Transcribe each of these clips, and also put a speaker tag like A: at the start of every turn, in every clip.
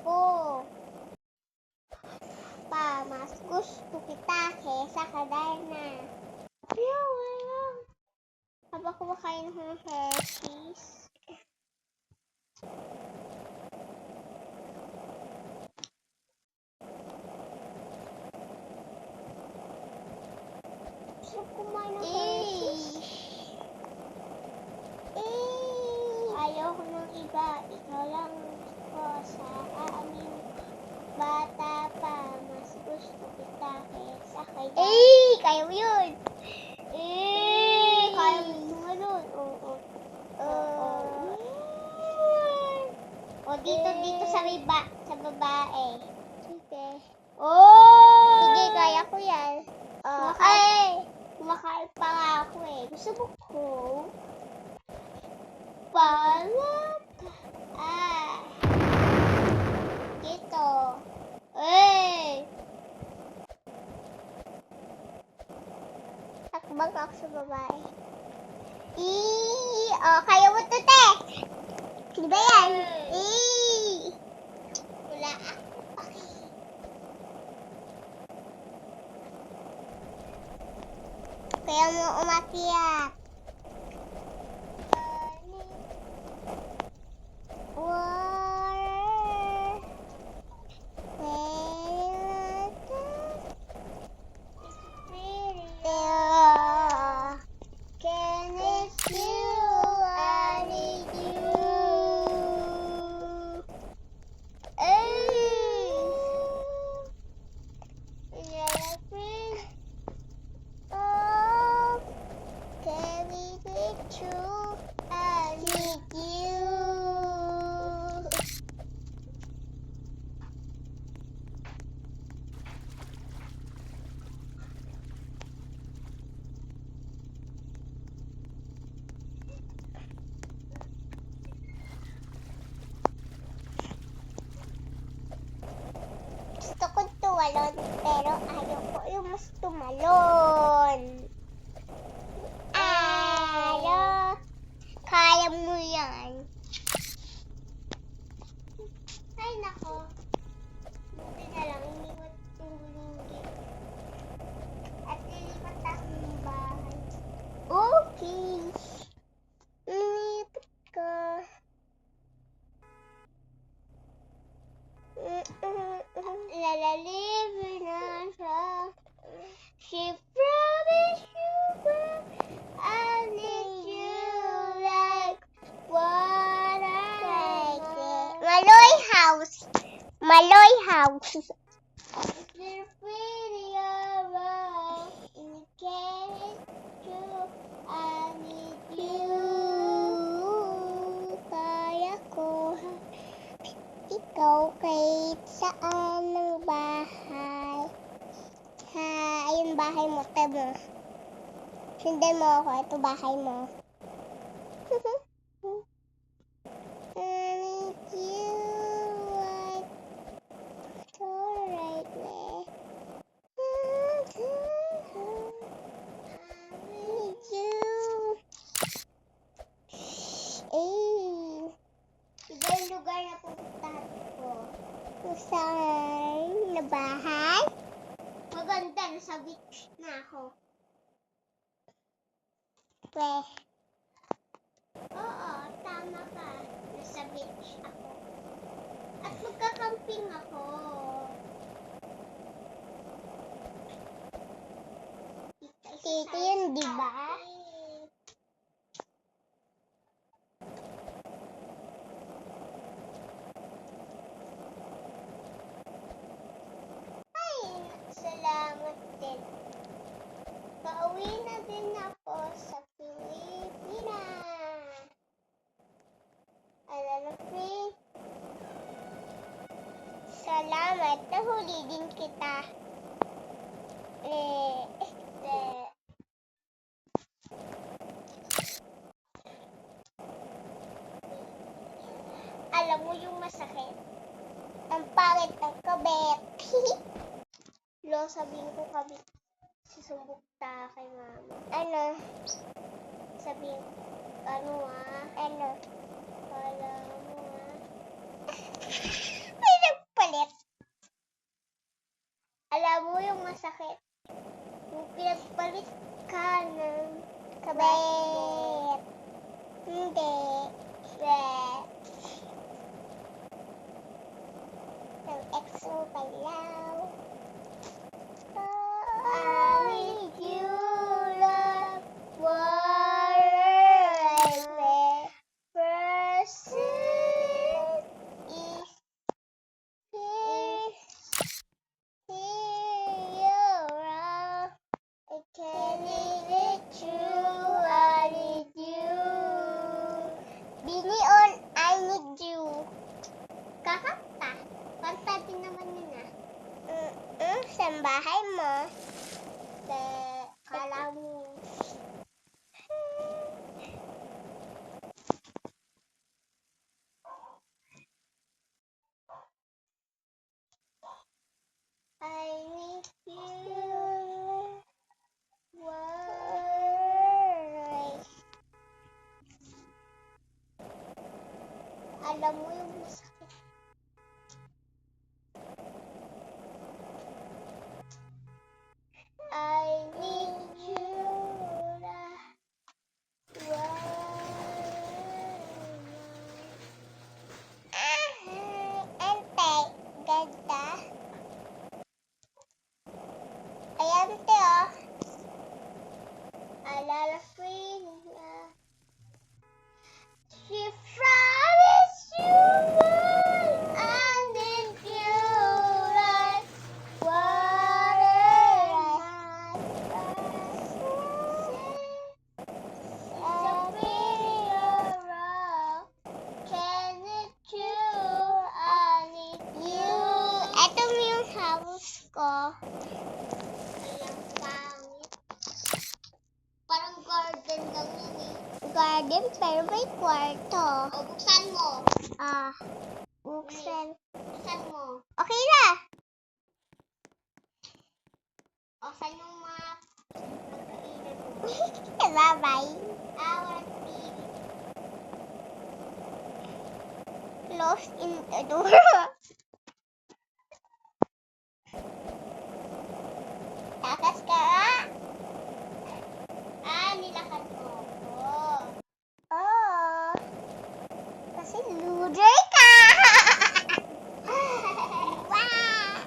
A: ko. Pa, mas gusto kita kesa Kadarna. Wala. Habang kumakain ng Hershey's. Gusto kumain ng Hershey's. Ayaw ko ng iba. Ikaw lang ko sa amin. Bata pa, mas gusto kita kesa kay Daddy. Kaya mo yun. Kaya mo tumalon. Oo. O, dito sa babae. Sige. Sige, kaya ko yan. Kumakain pa nga ako eh. Gusto mo ko? Palat. Dito. Takbang ako sa babae. Kaya mo to, te. Di ba yan? Wala ako. Okay. Kaya mo umakyat. Gusto ko tumalon, pero ayaw ko yung mas tumalon. Kaya mo yan. Ay, nako. Buti na lang, iniwat yung gulinggi. At lilipat ako ng bahay. Okay. Lilipat ka. Lalalive na siya. She promised you will. I need you like what I like. Maloy house. Maloy house. It's pretty around. You can't do. I need you. Kaya ko. Ikaw kahit saan ng bahay. Ayun bahay mo, temo. Sundan mo ako, ito bahay mo. I need you like the right way. I need you. Iba yung lugar na pupuntahan ko. Saan? Na bahay? Maganda, nasa beach na ako. Oo, tama ka. Nasa beach ako. At magkakamping ako. Dito yun, di ba? Ay, salamat din. Pauwi na din ako sa Pilipinas. Alam mo, Prince? Salamat. Nahuli din kita. Alam mo yung masakit? Ang pangit ng kabit. Lo, sabihin ko kabit. Susumbok ta kay mama. Ano? Sabihin ko. Ano? Alam mo yung kalaw. I need you, love, water, and person is here around. I can't live it true, I need you. Bini on, I need you. Kakanta. Kanta din naman yun ah. Sa bahay mo. Kala mo. I need you. Why? Alam mo yung masakit. I need you. Ante, ganda. Ayan, te, oh. Alala queen. She promised you one. I need you like water. Can it true? I need you. Ito mo yung house ko. Ayan, pangit. Parang garden lang yun eh. Garden pero may kwarto. O, buksan mo. Buksan. Buksan mo. Okay na. O, saan yung map? Bye-bye. Walang TV. Close in the door. Takas ka nga. Nilakad mo ako. Oo. Kasi loser ka. Wow.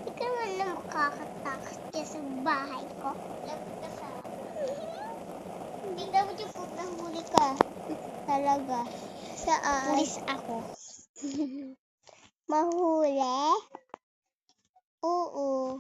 A: Hindi ka naman na makakatakas dyan sa bahay ko. Lapit ka sa akin. Hindi dapat yung pagkahuli ka. Talaga. Saan? Pulis ako. Mahuli? Oo.